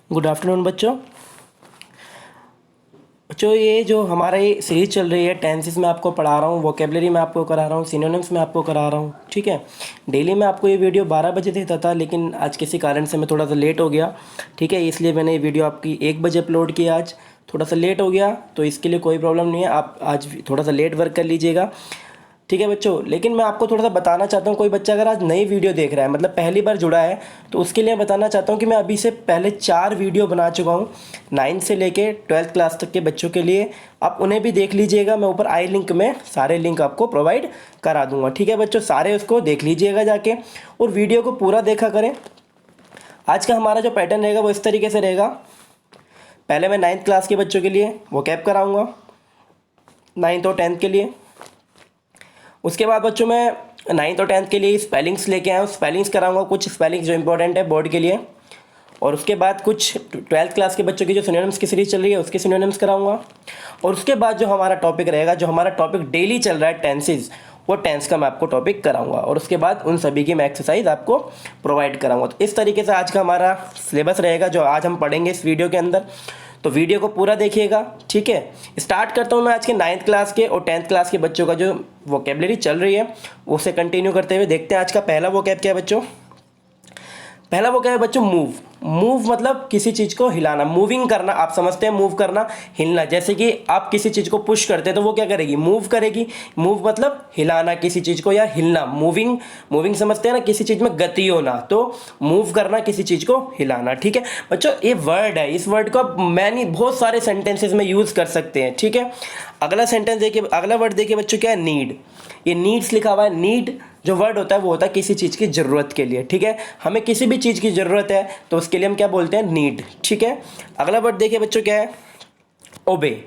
Good afternoon बच्चों। ये जो हमारा ये सीरीज चल रही है टेंसेस में आपको पढ़ा रहा हूँ, वोकेबलरी में आपको करा रहा हूँ, सिनोनिम्स में आपको करा रहा हूँ। ठीक है, डेली मैं आपको ये वीडियो 12 बजे देता था, लेकिन आज किसी कारण से मैं थोड़ा सा लेट हो गया। ठीक है, इसलिए मैंने ये वीडियो आपकी 1 बजे अपलोड किया। आज थोड़ा सा लेट हो गया, तो इसके लिए कोई प्रॉब्लम नहीं है, आप आज थोड़ा सा लेट वर्क कर लीजिएगा। ठीक है बच्चों, लेकिन मैं आपको थोड़ा सा बताना चाहता हूँ, कोई बच्चा अगर आज नई वीडियो देख रहा है, मतलब पहली बार जुड़ा है, तो उसके लिए बताना चाहता हूँ कि मैं अभी से पहले 4 वीडियो बना चुका हूँ 9 से लेके 12th क्लास तक के बच्चों के लिए। आप उन्हें भी देख लीजिएगा, मैं ऊपर आई लिंक में सारे लिंक आपको प्रोवाइड करा दूंगा। ठीक है बच्चों, सारे उसको देख लीजिएगा जाके, और वीडियो को पूरा देखा करें। आज का हमारा जो पैटर्न रहेगा वो इस तरीके से रहेगा। पहले मैं 9th क्लास के बच्चों के लिए वोकैब कराऊँगा, 9th और 10th के लिए। उसके बाद बच्चों मैं 9th और 10th के लिए स्पेलिंग्स लेके आया हूँ, स्पेलिंग्स कराऊंगा, कुछ स्पेलिंग्स जो इंपॉर्टेंट है बोर्ड के लिए। और उसके बाद कुछ 12th क्लास के बच्चों की जो सिनोनिम्स की सीरीज चल रही है उसके सिनोनिम्स कराऊंगा। और उसके बाद जो हमारा टॉपिक रहेगा, जो हमारा टॉपिक डेली चल रहा है टेंसेज, वो टेंस का मैं आपको टॉपिक कराऊंगा। और उसके बाद उन सभी की मैं एक्सरसाइज आपको प्रोवाइड कराऊंगा। तो इस तरीके से आज का हमारा सिलेबस रहेगा जो आज हम पढ़ेंगे इस वीडियो के अंदर। तो वीडियो को पूरा देखिएगा। ठीक है, स्टार्ट करता हूँ मैं आज के 9th क्लास के और 10th क्लास के बच्चों का जो वोकेबलरी चल रही है उसे कंटिन्यू करते हुए देखते हैं आज का पहला वोकैब क्या है बच्चों। पहला वो क्या है बच्चों, मूव। मूव मतलब किसी चीज़ को हिलाना, मूविंग करना। आप समझते हैं मूव करना, हिलना। जैसे कि आप किसी चीज़ को पुश करते हैं तो वो क्या करेगी, मूव करेगी। मूव मतलब हिलाना किसी चीज़ को या हिलना। मूविंग, मूविंग समझते हैं ना, किसी चीज़ में गति होना। तो मूव करना, किसी चीज़ को हिलाना। ठीक है बच्चों, ये वर्ड है, इस वर्ड को आप बहुत सारे सेंटेंसेज में यूज़ कर सकते हैं। ठीक है, अगला सेंटेंस देखिए, अगला वर्ड देखिए बच्चों, क्या है, नीड। ये नीड्स लिखा हुआ है। नीड जो वर्ड होता है वो होता है किसी चीज़ की ज़रूरत के लिए। ठीक है, हमें किसी भी चीज़ की ज़रूरत है तो उसके लिए हम क्या बोलते हैं, नीड। ठीक है, अगला वर्ड देखिए बच्चों, क्या है, ओबे।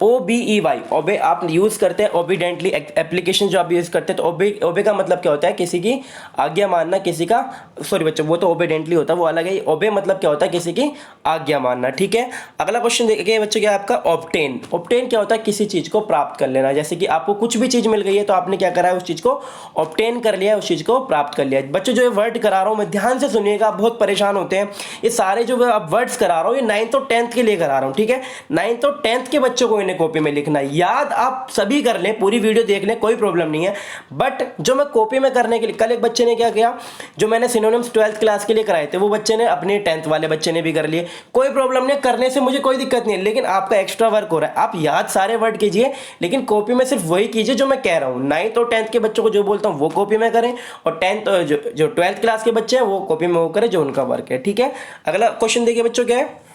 OBEY, ओबे आप यूज़ करते हैं ओबीडेंटली एप्लीकेशन जो आप यूज़ करते हैं। तो ओबे, ओबे का मतलब क्या होता है, किसी की आज्ञा मानना, किसी का, सॉरी बच्चों वो तो ओबीडेंटली होता है, वो अलग है। ओबे मतलब क्या होता है, किसी की आज्ञा मानना। ठीक है, अगला क्वेश्चन देखिए बच्चों, क्या है आपका, ऑब्टेन। ऑब्टेन क्या होता है, किसी चीज़ को प्राप्त कर लेना। जैसे कि आपको कुछ भी चीज़ मिल गई है तो आपने क्या करा है, उस चीज़ को ऑब्टेन कर लिया है, उस चीज़ को प्राप्त कर लिया है। बच्चों जो ये वर्ड करा रहा हूँ मैं, ध्यान से सुनिएगा, आप बहुत परेशान होते हैं। ये सारे जो आप वर्ड्स करा रहा हूँ ये 9th और 10th के लिए करा रहा हूँ। ठीक है, 9th और 10th के बच्चों को इन्हें कॉपी में लिखना है। याद आप सभी कर लें, पूरी वीडियो देख लें, कोई प्रॉब्लम नहीं है। बट जो मैं कॉपी में करने के लिए, कल एक बच्चे ने क्या किया, जो मैंने सिनोनिम्स 12th क्लास के लिए कराए थे वो बच्चे ने अपने 10th वाले बच्चे ने भी कर लिए। कोई प्रॉब्लम नहीं, करने से मुझे कोई दिक्कत नहीं है, लेकिन आपका एक्स्ट्रा वर्क हो रहा है। आप याद सारे वर्ड कीजिए, लेकिन कॉपी में सिर्फ वही कीजिए जो मैं कह रहा हूँ। 9th और 10th के बच्चों को जो बोलता हूँ वो कॉपी में करें, और 10th जो 12th क्लास के बच्चे हैं वो कॉपी में वो करें जो उनका वर्क है। ठीक है, अगला क्वेश्चन देखिए बच्चों, क्या है,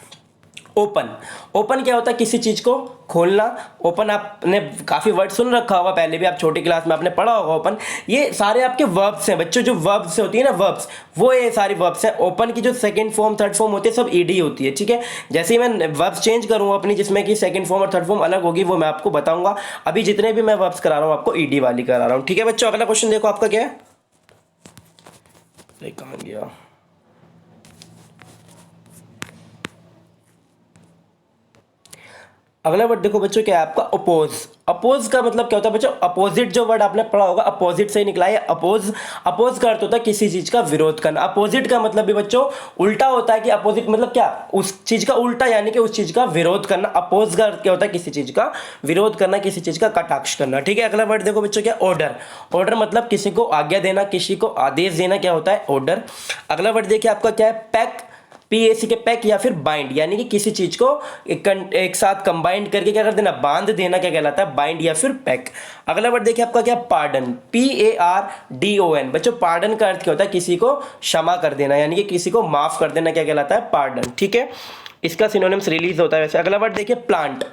ओपन। ओपन क्या होता है, किसी चीज को खोलना। ओपन आपने काफी वर्ड सुन रखा होगा पहले भी, आप छोटी क्लास में आपने पढ़ा होगा ओपन। ये सारे आपके वर्ब्स हैं बच्चों, जो वर्ब्स होती है ना, वर्ब्स, वो ये सारी वर्ब्स हैं। ओपन की जो सेकंड फॉर्म थर्ड फॉर्म होती है सब ईडी होती है। ठीक है, जैसे ही मैं वर्ब्स चेंज करूंगा अपनी, जिसमें कि सेकंड फॉर्म और थर्ड फॉर्म अलग होगी, वो मैं आपको बताऊंगा। अभी जितने भी मैं वर्ब्स करा रहा हूँ आपको ईडी वाली करा रहा हूँ। ठीक है बच्चों, अगला क्वेश्चन देखो आपका क्या है, कहां गया, अगला वर्ड देखो बच्चों, क्या है आपका, अपोज। अपोज का मतलब क्या होता है बच्चों, अपोजिट जो वर्ड आपने पढ़ा होगा, अपोजिट से ही निकला है अपोज। अपोज का अर्थ होता है किसी चीज का विरोध करना। अपोजिट का मतलब भी बच्चों उल्टा होता है, कि अपोजिट मतलब क्या, उस चीज का उल्टा, यानी कि उस चीज का विरोध करना। अपोज का अर्थ क्या होता है, किसी चीज का विरोध करना, किसी चीज का कटाक्ष करना। ठीक है, अगला वर्ड देखो बच्चों, क्या, ऑर्डर। ऑर्डर मतलब किसी को आज्ञा देना, किसी को आदेश देना, क्या होता है, ऑर्डर। अगला वर्ड देखिए आपका क्या है, पैक। PAC के पैक, या फिर बाइंड, यानी कि किसी चीज को एक साथ कंबाइंड करके क्या कर देना, बांध देना, क्या कहलाता है, बाइंड या फिर पैक। अगला वर्ड देखिए आपका क्या, पार्डन। PARDON। बच्चों पार्डन का अर्थ क्या होता है, किसी को क्षमा कर देना, यानी कि किसी को माफ कर देना, क्या कहलाता है, पार्डन। ठीक है, इसका सिनोनिम्स रिलीज होता है वैसे। अगला वर्ड देखिए, प्लांट।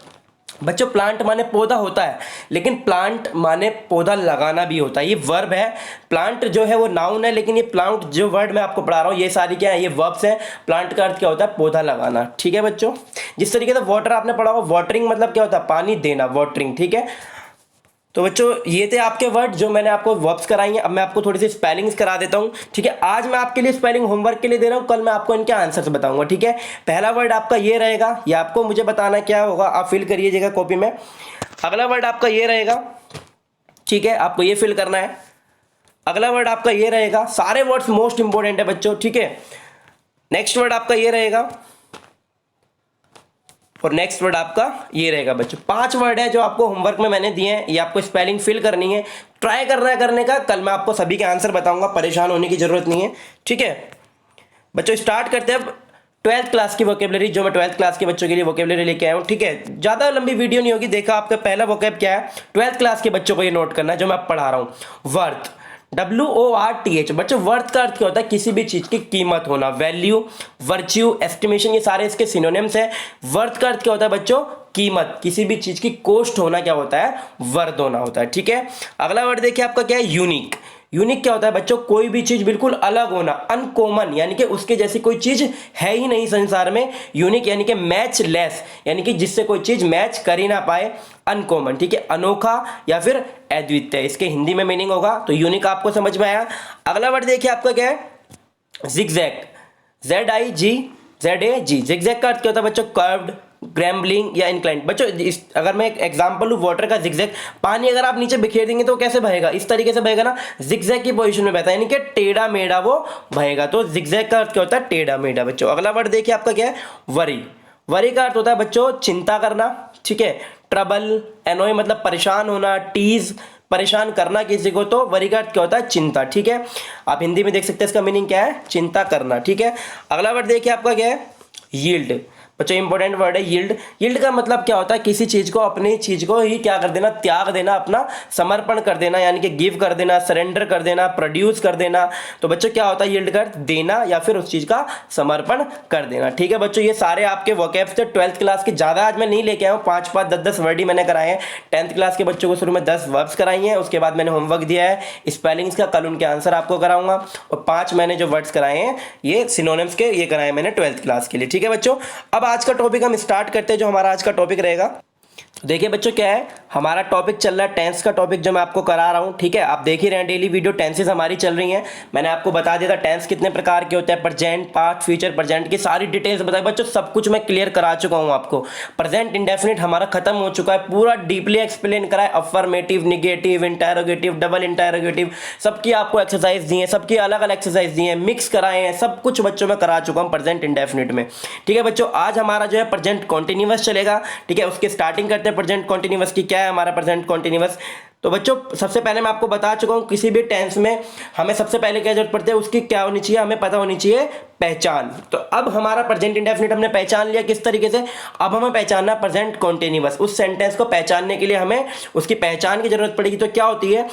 बच्चों प्लांट माने पौधा होता है, लेकिन प्लांट माने पौधा लगाना भी होता है, ये वर्ब है। प्लांट जो है वो नाउन है, लेकिन ये प्लांट जो वर्ड मैं आपको पढ़ा रहा हूँ ये सारी क्या है, ये वर्ब्स हैं। प्लांट का अर्थ क्या होता है, पौधा लगाना। ठीक है बच्चों, जिस तरीके से वाटर आपने पढ़ा होगा, वाटरिंग मतलब क्या होता है, पानी देना, वाटरिंग। ठीक है, तो बच्चों ये थे आपके वर्ड जो मैंने आपको वर्ब्स कराई हैं। अब मैं आपको थोड़ी सी स्पेलिंग्स करा देता हूँ। ठीक है, आज मैं आपके लिए स्पेलिंग होमवर्क के लिए दे रहा हूँ, कल मैं आपको इनके आंसर्स बताऊंगा। ठीक है, पहला वर्ड आपका ये रहेगा, ये आपको मुझे बताना क्या होगा, आप फिल करिएगा कॉपी में। अगला वर्ड आपका ये रहेगा, ठीक है, आपको ये फिल करना है। अगला वर्ड आपका ये रहेगा, सारे वर्ड्स मोस्ट इंपोर्टेंट है बच्चों। ठीक है, नेक्स्ट वर्ड आपका ये रहेगा, और नेक्स्ट वर्ड आपका ये रहेगा बच्चों। 5 वर्ड है जो आपको होमवर्क में मैंने दिए हैं, ये आपको स्पेलिंग फिल करनी है, ट्राई करना है करने का। कल मैं आपको सभी के आंसर बताऊंगा, परेशान होने की जरूरत नहीं है, ठीक है बच्चों। स्टार्ट करते हैं अब 12th क्लास की वोकेबलरी, जो मैं 12th क्लास के बच्चों के लिए वोकेबलरी लेके आया हूँ, ठीक है। ज़्यादा लंबी वीडियो नहीं होगी। देखा आपका पहला वोकेब क्या है, 12th क्लास के बच्चों को ये नोट करना है जो मैं अब पढ़ा रहा हूँ। वर्थ, WORTH बच्चों। वर्थ का अर्थ क्या होता है, किसी भी चीज़ की कीमत होना, वैल्यू, वर्च्यू, एस्टिमेशन, ये सारे इसके सिनोनिम्स हैं। वर्थ का अर्थ क्या होता है बच्चों, कीमत, किसी भी चीज़ की कॉस्ट होना क्या होता है, वर्थ होना होता है, ठीक है। अगला वर्ड देखिए आपका क्या है, यूनिक। यूनिक क्या होता है बच्चों, कोई भी चीज बिल्कुल अलग होना, अनकॉमन, यानी कि उसके जैसी कोई चीज है ही नहीं संसार में। यूनिक यानी कि मैच लेस, यानी कि जिससे कोई चीज मैच कर ही ना पाए। अनकॉमन, ठीक है, अनोखा या फिर अद्वितीय, इसके हिंदी में मीनिंग होगा। तो यूनिक आपको समझ में आया। अगला वर्ड देखिए आपका क्या है, जिगजैग, ZIGZAG। जिगजैग का अर्थ क्या होता है बच्चों, कर्व्ड, ग्रैम्बलिंग या इंक्लाइंड। बच्चों अगर मैं एक एग्जांपल लूँ वाटर का, जिगजैग, पानी अगर आप नीचे बिखेर देंगे तो कैसे बहेगा, इस तरीके से बहेगा ना, जिगजैग की पोजीशन में बहता है, यानी कि टेढ़ा मेढ़ा वो बहेगा। तो जिगजैग का अर्थ क्या होता है, टेढ़ा मेढ़ा बच्चों। अगला वर्ड देखिए आपका क्या है, वरी। वरी का अर्थ होता है बच्चों चिंता करना, ठीक है। ट्रबल, एनोय मतलब परेशान होना, टीज परेशान करना किसी को, तो वरी का अर्थ क्या होता है, चिंता, ठीक है। आप हिंदी में देख सकते हैं इसका मीनिंग क्या है, चिंता करना, ठीक है। अगला वर्ड देखिए आपका क्या है, यील्ड। बच्चों इंपॉर्टेंट वर्ड है यील्ड। यील्ड का मतलब क्या होता है, किसी चीज को, अपनी चीज को ही क्या कर देना, त्याग देना, अपना समर्पण कर देना, यानी कि गिव कर देना, सरेंडर कर देना, प्रोड्यूस कर देना। तो बच्चों क्या होता है, यील्ड कर देना या फिर उस चीज का समर्पण कर देना, ठीक है बच्चों। ये सारे आपके वोकैब्स थे 12th क्लास के, ज्यादा आज मैं नहीं लेके आया हूँ, 5-5, 10-10 वर्ड ही मैंने कराए हैं। 10th क्लास के बच्चों को शुरू में 10 वर्ब्स कराई हैं, उसके बाद मैंने होमवर्क दिया है स्पेलिंग्स का, कल उनके आंसर आपको कराऊंगा। और 5 मैंने जो वर्ड्स कराए हैं ये सिनोनिम्स के, ये कराए मैंने 12th क्लास के लिए, ठीक है बच्चों। अब आज का टॉपिक हम स्टार्ट करते हैं, जो हमारा आज का टॉपिक रहेगा। देखिए बच्चों क्या है, हमारा टॉपिक चल रहा है टेंस का टॉपिक, जो मैं आपको करा रहा हूं, ठीक है। आप देख ही रहे हैं डेली वीडियो, टेंसेस हमारी चल रही हैं। मैंने आपको बता दिया था टेंस कितने प्रकार के होते हैं, प्रेजेंट, पास्ट, फ्यूचर, प्रेजेंट की सारी डिटेल्स बताई बच्चों, सब कुछ मैं क्लियर करा चुका हूं आपको। प्रेजेंट इंडेफिनिट हमारा खत्म हो चुका है, पूरा डीपली एक्सप्लेन करा है। Affirmative, negative, interrogative, double interrogative, सबकी आपको एक्सरसाइज दी है, सबकी अलग अलग एक्सरसाइज दी है, मिक्स कराए हैं, सब कुछ बच्चों में करा चुका हूँ प्रेजेंट इंडेफिनिट में, ठीक है बच्चों। आज हमारा जो है प्रेजेंट कॉन्टिन्यूअस चलेगा, ठीक है। उसके स्टार्टिंग करते हैं प्रेजेंट कॉन्टिन्यूअस की, क्या है हमारा प्रेजेंट कॉन्टिन्यूअस। तो बच्चों सबसे पहले मैं आपको बता चुका हूं, किसी भी टेंस में हमें सबसे पहले क्या जरूरत पड़ती है, उसकी क्या होनी चाहिए, हमें पता होनी चाहिए पहचान। तो अब हमारा प्रेजेंट इंडेफिनिट हमने पहचान लिया, किस तरीके से, अब हमें पहचानना प्रेजेंट कॉन्टिन्यूअस। उस सेंटेंस को पहचानने के लिए हमें उसकी पहचान की जरूरत पड़ेगी। तो क्या होती है,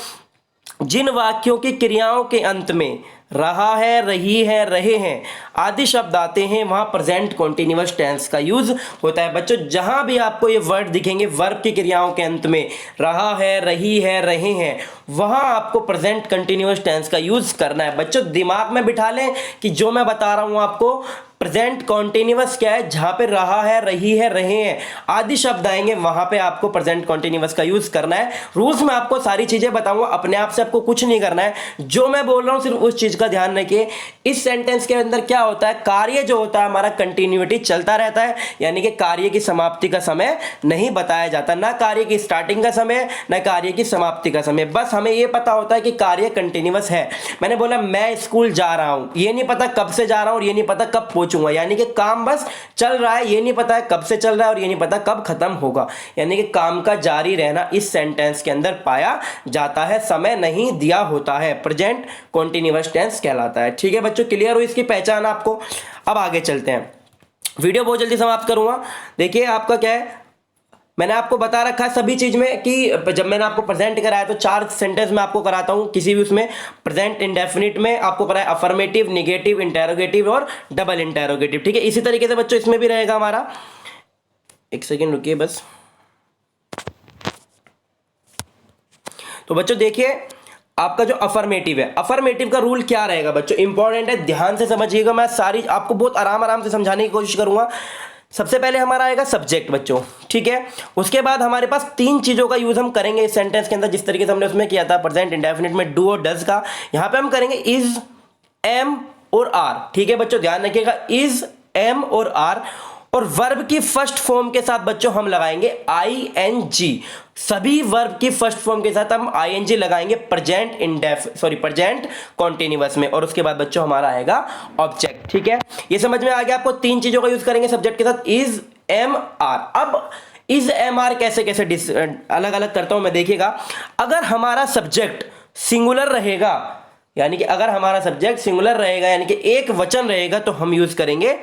जिन वाक्यों की क्रियाओं के अंत में रहा है, रही है, रहे हैं आदि शब्द आते हैं, वहां प्रेजेंट कॉन्टिन्यूअस टेंस का यूज होता है बच्चों। जहां भी आपको ये वर्ड दिखेंगे वर्ब की क्रियाओं के अंत में रहा है, रही है, रहे हैं, वहां आपको प्रेजेंट कंटिन्यूअस टेंस का यूज करना है बच्चों। दिमाग में बिठा लें कि जो मैं बता रहा हूं आपको, प्रेजेंट कॉन्टिन्यूअस क्या है, जहां पे रहा है, रही है, रहे हैं आदि शब्द आएंगे, वहां पे आपको प्रेजेंट कॉन्टिन्यूअस का यूज करना है। रूल्स में आपको सारी चीजें बताऊंगा, अपने आप से आपको कुछ नहीं करना है, जो मैं बोल रहा हूं सिर्फ उस चीज का ध्यान रखिए। इस सेंटेंस के अंदर क्या होता है, कार्य जो होता है हमारा कंटिन्यूटी चलता रहता है, यानी कि कार्य की समाप्ति का समय नहीं बताया जाता, ना कार्य की स्टार्टिंग का समय, ना कार्य की समाप्ति का समय। बस हमें यह पता होता है कि कार्य कंटिन्यूअस है। मैंने बोला मैं स्कूल जा रहा हूं, ये नहीं पता कब से जा रहा हूं और ये नहीं पता कब पहुंचूंगा, यानी कि काम बस चल रहा है, ये नहीं पता है कब से चल रहा है और ये नहीं पता कब खत्म होगा, यानी कि काम का जारी रहना इस सेंटेंस के अंदर पाया जाता है, समय नहीं दिया होता है, प्रेजेंट कॉन्टिन्यूअस टेंस कहलाता है, ठीक है बच्चों। क्लियर हो इसकी पहचान आपको। अब आगे चलते हैं, वीडियो बहुत जल्दी समाप्त करूंगा। देखिए आपका क्या है, मैंने आपको बता रखा है सभी चीज में कि जब मैंने आपको प्रेजेंट कराया तो 4 सेंटेंस में आपको कराता हूं, किसी भी उसमें प्रेजेंट इंडेफिनिट में आपको कराया अफर्मेटिव, निगेटिव, इंटरोगेटिव और डबल इंटरोगेटिव, ठीक है। इसी तरीके से बच्चों इसमें भी रहेगा हमारा, एक सेकेंड रुकिए बस। तो बच्चों देखिए आपका जो अफर्मेटिव है, अफर्मेटिव का रूल क्या रहेगा बच्चों, इंपॉर्टेंट है, ध्यान से समझिएगा, मैं सारी आपको बहुत आराम से समझाने की कोशिश करूंगा। सबसे पहले हमारा आएगा सब्जेक्ट बच्चों, ठीक है। उसके बाद हमारे पास 3 चीजों का यूज हम करेंगे इस सेंटेंस के अंदर, जिस तरीके से हमने उसमें किया था प्रेजेंट इंडेफिनिट में डू और डज का, यहां पे हम करेंगे इज, एम और आर, ठीक है बच्चों। ध्यान रखिएगा इज, एम और आर, और वर्ब की फर्स्ट फॉर्म के साथ बच्चों हम लगाएंगे ING। सभी वर्ब की फर्स्ट फॉर्म के साथ हम ING लगाएंगे प्रेजेंट कॉन्टिन्यूअस में, और उसके बाद बच्चों हमारा आएगा ऑब्जेक्ट, ठीक है। ये समझ में आ गया आपको, 3 चीजों का यूज करेंगे सब्जेक्ट के साथ, इज, एम आर। अब इज एम आर कैसे कैसे अलग अलग करता हूं मैं, देखिएगा। अगर हमारा सब्जेक्ट सिंगुलर रहेगा, यानी कि अगर हमारा सब्जेक्ट सिंगुलर रहेगा यानी कि एक वचन रहेगा, तो हम यूज करेंगे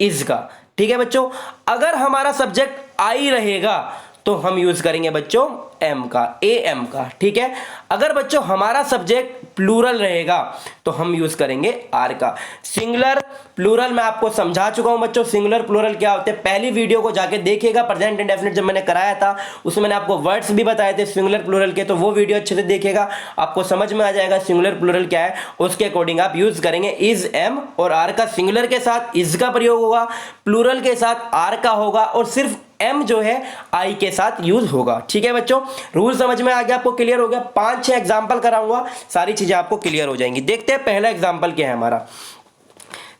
इज का। ठीक है बच्चों। अगर हमारा सब्जेक्ट आई रहेगा तो हम यूज करेंगे बच्चों एम का, ए एम का। ठीक है। अगर बच्चों हमारा सब्जेक्ट प्लूरल रहेगा तो हम यूज करेंगे आर का। सिंगुलर प्लूरल मैं आपको समझा चुका हूं बच्चों, सिंगुलर प्लूरल क्या होते हैं। पहली वीडियो को जाके देखिएगा, प्रेजेंट इंडेफिनिट जब मैंने कराया था उसमें मैंने आपको वर्ड्स भी बताए थे सिंगुलर प्लूरल के, तो वो वीडियो अच्छे से देखिएगा, आपको समझ में आ जाएगा सिंगुलर प्लूरल क्या है। उसके अकॉर्डिंग आप यूज करेंगे इज एम और आर का। सिंगुलर के साथ इज का प्रयोग होगा, प्लूरल के साथ आर का होगा, और सिर्फ एम जो है आई के साथ यूज होगा। ठीक है बच्चों, रूल समझ में आ गया, आपको क्लियर हो गया। 5-6 एग्जांपल कराऊंगा, सारी चीजें आपको क्लियर हो जाएंगी। देखते हैं पहला एग्जांपल क्या है हमारा।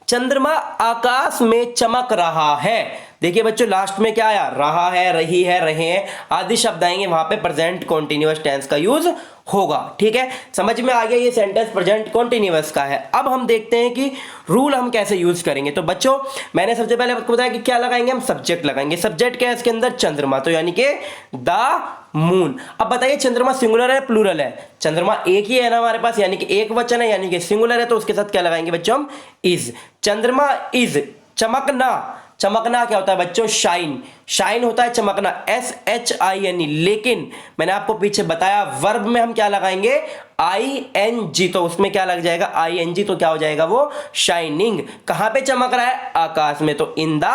चंद्रमा आकाश में चमक रहा है। देखिए बच्चों लास्ट में क्या आया, रहा है, रही है, रहे हैं आदि शब्द आएंगे, वहां पे प्रेजेंट कॉन्टिन्यूअस टेंस का यूज होगा। ठीक है, समझ में आ गया, ये सेंटेंस प्रेजेंट कॉन्टिन्यूअस का है। अब हम देखते हैं कि रूल हम कैसे यूज करेंगे। तो बच्चों मैंने सबसे पहले आपको बताया कि क्या लगाएंगे, हम सब्जेक्ट लगाएंगे। सब्जेक्ट क्या है इसके अंदर, चंद्रमा, तो यानी कि द मून। अब बताइए चंद्रमा सिंगुलर है प्लूरल है, चंद्रमा एक ही है ना हमारे पास, यानी कि एक वचन है, यानी कि सिंगुलर है, तो उसके साथ क्या लगाएंगे बच्चों हम, इज। चंद्रमा इज चमकना, चमकना क्या होता है बच्चों, शाइन, शाइन होता है चमकना, SHINE। लेकिन मैंने आपको पीछे बताया वर्ब में हम क्या लगाएंगे, ING, तो उसमें क्या लग जाएगा ING, तो क्या हो जाएगा वो शाइनिंग। कहां पे चमक रहा है, आकाश में, तो इन द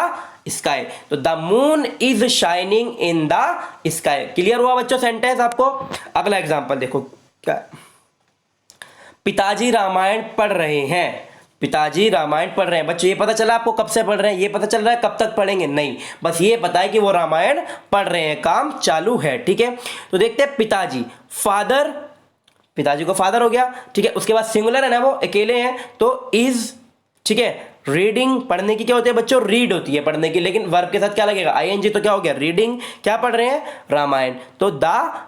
स्काई। तो the moon is shining in the sky. Clear हुआ बच्चों सेंटेंस आपको। अगला एग्जांपल देखो क्या, पिताजी रामायण पढ़ रहे हैं। पिताजी रामायण पढ़ रहे हैं। बच्चों ये पता चला आपको कब से पढ़ रहे हैं, ये पता चल रहा है कब तक पढ़ेंगे, नहीं, बस ये पता है कि वो रामायण पढ़ रहे हैं, काम चालू है। ठीक है, तो देखते हैं पिताजी, फादर, पिताजी को फादर हो गया। ठीक है, उसके बाद सिंगुलर है ना, वो अकेले हैं, तो इज। ठीक है, रीडिंग, पढ़ने की क्या होती है बच्चों, रीड होती है पढ़ने की, लेकिन वर्ब के साथ क्या लगेगा, ING, तो क्या हो गया रीडिंग, क्या पढ़ रहे हैं, रामायण, तो द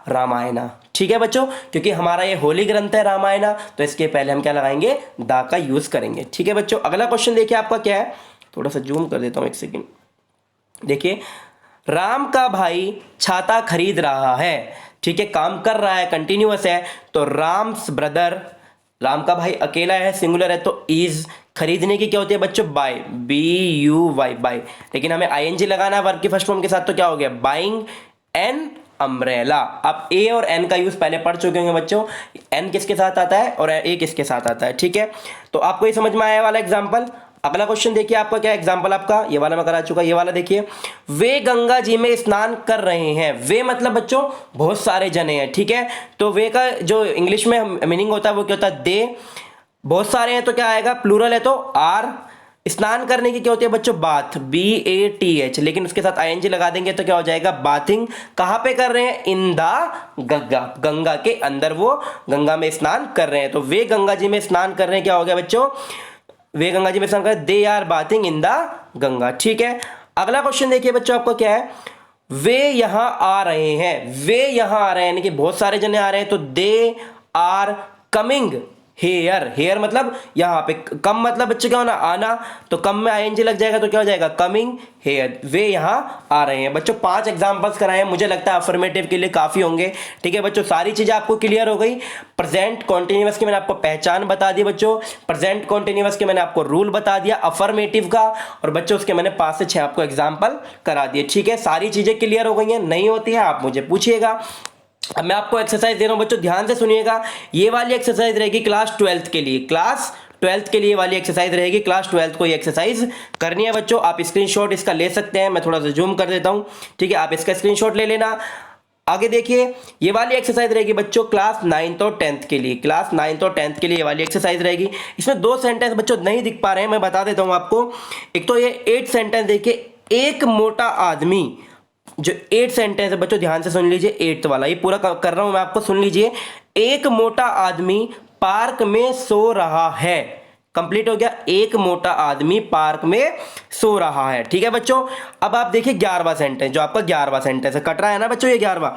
रामायणा। ठीक है बच्चों, क्योंकि हमारा ये होली ग्रंथ है रामायणा, तो इसके पहले हम क्या लगाएंगे, द का यूज करेंगे। ठीक है बच्चों, अगला क्वेश्चन देखिए आपका क्या है, थोड़ा सा जूम कर देता हूं एक सेकेंड। देखिए, राम का भाई छाता खरीद रहा है। ठीक है, काम कर रहा है, कंटिन्यूअस है, तो राम्स ब्रदर, राम का भाई अकेला है, सिंगुलर है, तो इज। खरीदने की क्या होती है बच्चों, बाय, BUY, बाय, लेकिन हमें ING लगाना है वर्ब की फर्स्ट फॉर्म के साथ, तो क्या हो गया, बाइंग एन अम्ब्रेला। अब ए और एन का यूज पहले पढ़ चुके होंगे बच्चों, एन किसके साथ आता है और ए किसके साथ आता है। ठीक है, तो आपको ये समझ में आया वाला एग्जाम्पल। अगला क्वेश्चन देखिए आपका क्या एग्जाम्पल, आपका ये वाला मैं करा चुका, ये वाला देखिए, वे गंगा जी में स्नान कर रहे हैं। वे मतलब बच्चों बहुत सारे जने हैं। ठीक है, तो वे का जो इंग्लिश में मीनिंग होता है वो क्या होता है, दे। बहुत सारे हैं तो क्या आएगा, प्लूरल है तो आर। स्नान करने की क्या होती है बच्चों, बाथ, BATH, लेकिन उसके साथ ING लगा देंगे तो क्या हो जाएगा, बाथिंग। कहां पे कर रहे हैं, इन द गंगा, गंगा के अंदर वो गंगा में स्नान कर रहे हैं, तो वे गंगा जी में स्नान कर रहे हैं, क्या हो गया बच्चों, वे गंगा जी में स्नान कर रहे हैं, they are bathing in the Ganga. ठीक है, अगला क्वेश्चन देखिए बच्चों आपको क्या है, वे यहां आ रहे हैं। वे यहां आ रहे हैं यानी कि बहुत सारे जने आ रहे हैं, तो they are coming here. Here मतलब यहाँ पे, कम मतलब बच्चे क्या होना, आना, तो कम में ING लग जाएगा, तो क्या हो जाएगा, कमिंग हेयर, वे यहाँ आ रहे हैं। बच्चों 5 एग्जांपल्स कराए हैं, मुझे लगता है अफर्मेटिव के लिए काफी होंगे। ठीक है बच्चों, सारी चीजें आपको क्लियर हो गई। प्रेजेंट कॉन्टिन्यूअस की मैंने आपको पहचान बता दी बच्चों, प्रेजेंट कॉन्टिन्यूअस के मैंने आपको रूल बता दिया अफर्मेटिव का, और बच्चों उसके मैंने 5 से 6 आपको एग्जाम्पल करा दिए। ठीक है, सारी चीजें क्लियर हो गई हैं, नहीं होती है आप मुझे पूछिएगा। अब मैं आपको एक्सरसाइज दे रहा हूं बच्चों, ध्यान से सुनिएगा। ये वाली एक्सरसाइज रहेगी क्लास 12th के लिए, क्लास 12th के लिए वाली एक्सरसाइज रहेगी। क्लास 12th को ये एक्सरसाइज करनी है बच्चों। आप स्क्रीनशॉट इसका ले सकते हैं, मैं थोड़ा सा जूम कर देता हूं। ठीक है, आप इसका स्क्रीनशॉट ले लेना। आगे देखिए, ये वाली एक्सरसाइज रहेगी बच्चों क्लास 9th और 10th के लिए, क्लास 9th और 10th के लिए ये वाली एक्सरसाइज रहेगी। इसमें 2 सेंटेंस बच्चों नहीं दिख पा रहे हैं, मैं बता देता हूं आपको। एक तो ये 8 सेंटेंस देखिए, एक मोटा आदमी, जो 8 सेंटेंस है बच्चों ध्यान से सुन लीजिए, 8th वाला ये पूरा कर रहा हूं मैं आपको, सुन लीजिए। एक मोटा आदमी पार्क में सो रहा है, कंप्लीट हो गया, एक मोटा आदमी पार्क में सो रहा है। ठीक है बच्चों, अब आप देखिए 11वां सेंटेंस, जो आपका 11वां सेंटेंस है, कट रहा है ना बच्चों ये 11वां।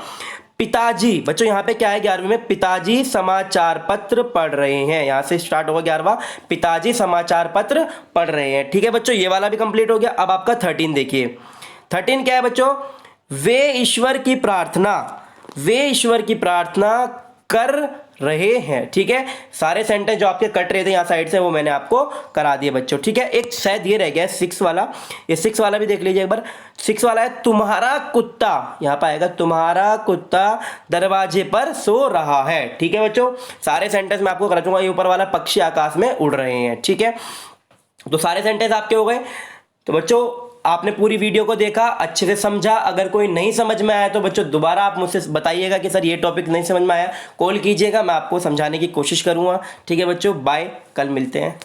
पिताजी, बच्चों यहां पे क्या है 11वें में, पिताजी समाचार पत्र पढ़ रहे हैं, यहां से स्टार्ट होगा 11वां, पिताजी समाचार पत्र पढ़ रहे हैं। ठीक है बच्चों, ये वाला भी कंप्लीट हो गया। अब आपका 13 देखिए, 13 क्या है बच्चों? वे ईश्वर की प्रार्थना, वे ईश्वर की प्रार्थना कर रहे हैं। ठीक है, सारे सेंटेंस जो आपके कट रहे थे यहाँ साइड से वो मैंने आपको करा दिए बच्चों। ठीक है, एक शायद ये रह गया है 6 वाला, ये 6 वाला भी देख लीजिए एक बार। 6 वाला है तुम्हारा कुत्ता, यहाँ पर आएगा तुम्हारा कुत्ता दरवाजे पर सो रहा है। ठीक है बच्चों, सारे सेंटेंस मैं आपको करा दूंगा। ये ऊपर वाला पक्षी आकाश में उड़ रहे हैं। ठीक है, तो सारे सेंटेंस आपके हो गए। तो बच्चों आपने पूरी वीडियो को देखा, अच्छे से समझा। अगर कोई नहीं समझ में आया तो बच्चों दोबारा आप मुझसे बताइएगा कि सर ये टॉपिक नहीं समझ में आया, कॉल कीजिएगा, मैं आपको समझाने की कोशिश करूंगा। ठीक है बच्चों, बाय, कल मिलते हैं।